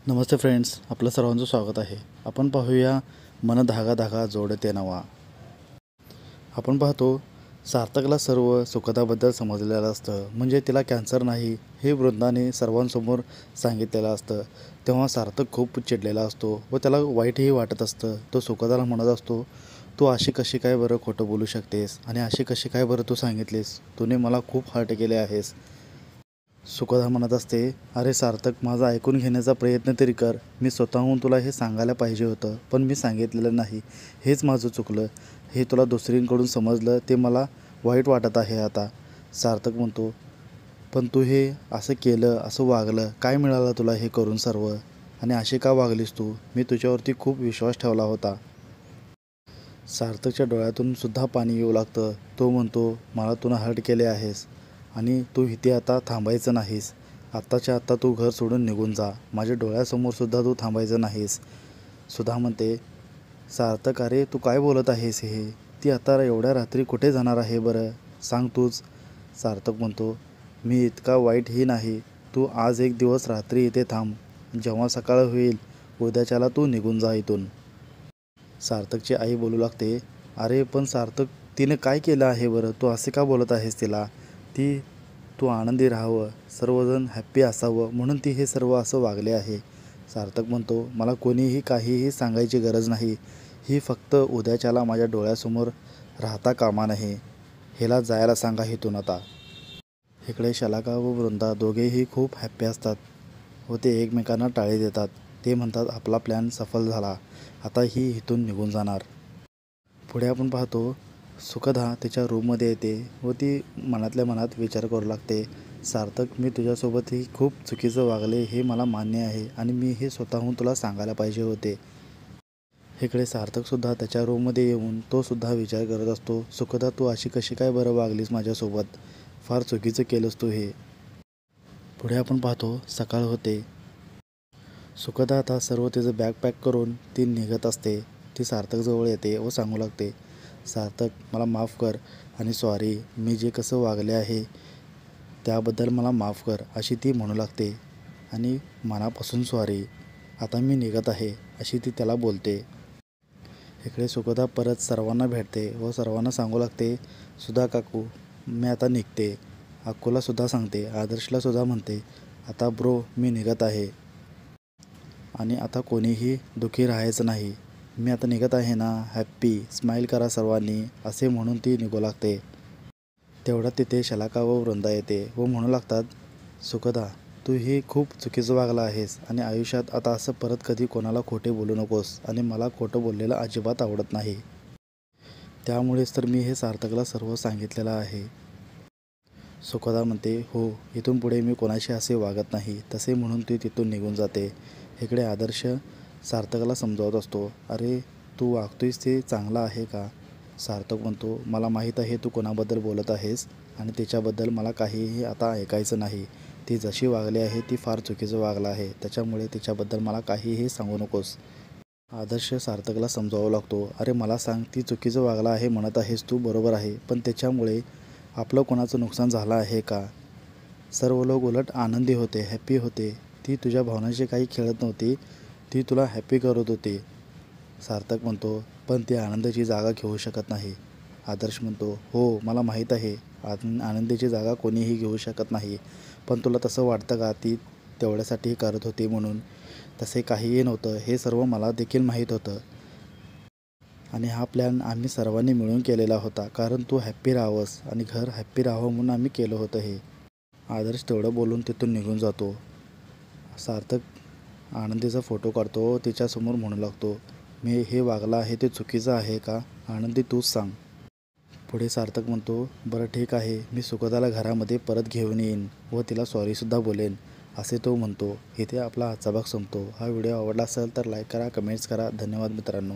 नमस्ते friends, आपलं सर्वांचं स्वागत आहे. आपण पाहूया मन धागा धागा जोडते नवा. आपण पाहतो सार्थकला सर्व सुखदाबद्दल समजलेलं असतं, म्हणजे तिला कॅन्सर नाही हे वृंदाने सर्वांसमोर सांगितलेलं असतं. तेव्हा सार्थक खूप चिडलेला असतो व त्याला वाईटही वाटत असतं. तो सुखदाला म्हणत असतो, तू अशी कशी काय बरं खोटं बोलू शकतेस आणि अशी कशी काय बरं तू सांगितलीस, तूने मला खूप हर्ट केले आहेस. सुखदा म्हणत असते, अरे सार्थक, माझं ऐकून घेण्याचा प्रयत्न तरी कर. मी स्वतःहून तुला हे सांगायला पाहिजे होतं, पण मी सांगितलेलं नाही. हेच माझं चुकलं. हे तुला दुसरींकडून समजलं ते मला वाईट वाटत आहे आता. सार्थक म्हणतो, पण तू हे असं केलं, असं वागलं, काय मिळालं तुला हे करून सर्व? आणि अशी का वागलीस तू? मी तुझ्यावरती खूप विश्वास ठेवला होता. सार्थकच्या डोळ्यातून सुद्धा पाणी येऊ लागतं. तो म्हणतो, मला तू हर्ट केले आहेस आणि तू इथे आता थांबायचं नाहीस. आत्ताच्या आत्ता तू घर सोडून निघून जा. माझ्या डोळ्यासमोरसुद्धा तू थांबायचं नाहीस. सुधा म्हणते, सार्थक, अरे तू काय बोलत आहेस हे? ती आता एवढ्या रात्री कुठे जाणार आहे बरं? सांग तूच. सार्थक म्हणतो, मी इतका वाईटही नाही. तू आज एक दिवस रात्री इथे थांब. जेव्हा सकाळ होईल उद्याच्याला तू निघून जा इथून. सार्थकची आई बोलू लागते, अरे पण सार्थक, तिने काय केलं आहे बरं? तू असे का बोलत आहेस तिला? तू आनंदी राहावं, सर्वजण हॅप्पी असावं म्हणून ती हे सर्व असं वागले आहे. सार्थक म्हणतो, मला कोणीही काहीही सांगायची गरज नाही. ही फक्त उद्याच्याला माझ्या डोळ्यासमोर राहता कामा नये. हिला जायला सांगा इथून आता. इकडे शलाका व वृंदा दोघेही खूप हॅप्पी असतात व ते एकमेकांना टाळी देतात. ते म्हणतात, आपला प्लॅन सफल झाला, आता ही इथून निघून जाणार. पुढे आपण पाहतो, सुखदा तिच्या रूममध्ये येते व ती मनातल्या मनात विचार करू लागते, सार्थक, मी तुझ्यासोबतही खूप चुकीचं वागले हे मला मान्य आहे आणि मी हे स्वतःहून तुला सांगायला पाहिजे होते. इकडे सार्थकसुद्धा त्याच्या रूममध्ये येऊन तो सुद्धा विचार करत असतो, सुखदा, तू अशी कशी काय बरं वागलीस माझ्यासोबत? फार चुकीचं केलंस तू हे. पुढे आपण पाहतो, सकाळ होते. सुखदा आता सर्व तिचं बॅग पॅक करून ती निघत असते. ती सार्थकजवळ येते व सांगू लागते, सार्थक, मला माफ कर आणि सॉरी, मी जे कसं वागले आहे त्याबद्दल मला माफ कर, अशी ती म्हणू लागते आणि मनापासून सॉरी, आता मी निघत आहे, अशी ती त्याला बोलते. इकडे सुखदा परत सर्वांना भेटते व सर्वांना सांगू लागते, सुधा काकू, मी आता निघते. अक्कूलासुद्धा सांगते, आदर्शलासुद्धा म्हणते, आता ब्रो, मी निघत आहे आणि आता कोणीही दुःखी राहायचं नाही. मी आता निघत आहे ना, हॅप्पी स्माईल करा सर्वांनी, असे म्हणून ती निघू लागते. तेवढ्यात तिथे शलाका व वृंदा येते व म्हणू लागतात, सुखदा, तू ही खूप चुकीचं वागला आहेस आणि आयुष्यात आता असं परत कधी कोणाला खोटे बोलू नकोस आणि मला खोटं बोललेलं अजिबात आवडत नाही. त्यामुळेच तर मी हे सार्थकला सर्व सांगितलेलं आहे. सुखदा म्हणते, हो, इथून पुढे मी कोणाशी असे वागत नाही, तसे म्हणून ती तिथून निघून जाते. इकडे आदर्श सार्थकला समजावत असतो, अरे तू वागतोयस ते चांगलं आहे का? सार्थक म्हणतो, मला माहीत आहे तू कोणाबद्दल बोलत आहेस आणि तिच्याबद्दल मला काहीही आता ऐकायचं नाही. ती जशी वागली आहे ती फार चुकीचं वागलं आहे, त्याच्यामुळे तिच्याबद्दल मला काहीही सांगू नकोस. आदर्श सार्थकला समजावू लागतो, अरे मला सांग, ती चुकीचं वागला आहे म्हणत आहेस तू, बरोबर आहे, पण त्याच्यामुळे आपलं कोणाचं नुकसान झालं आहे का? सर्व लोक उलट आनंदी होते, हॅप्पी होते. ती तुझ्या भावनांशी काही खेळत नव्हती, ती तुला हॅप्पी करत होती. सार्थक म्हणतो, पण ती आनंदाची जागा घेऊ शकत नाही. आदर्श म्हणतो, हो, मला माहीत आहे, आनंदाची जागा कोणीही घेऊ शकत नाही, पण तुला तसं वाटतं का ती तेवढ्यासाठी करत होती म्हणून? तसे काहीही नव्हतं, हे सर्व मला देखील माहीत होतं आणि हा प्लॅन आम्ही सर्वांनी मिळून केलेला होता, कारण तू हॅप्पी राहावंस आणि घर हॅप्पी राहावं म्हणून आम्ही केलं होतं हे. आदर्श तेवढं बोलून तिथून निघून जातो. सार्थक आनंदीचा फोटो काढतो व तिच्यासमोर म्हणू लागतो, मी हे वागलं आहे ते चुकीचं आहे का? आनंदी, तूच सांग. पुढे सार्थक म्हणतो, बरं ठीक आहे, मी सुखदाला घरामध्ये परत घेऊन येईन व तिला सॉरीसुद्धा बोलेन, असे तो म्हणतो. इथे आपला आजचा भाग संपतो. हा व्हिडिओ आवडला असेल तर लाईक करा, कमेंट्स करा. धन्यवाद मित्रांनो.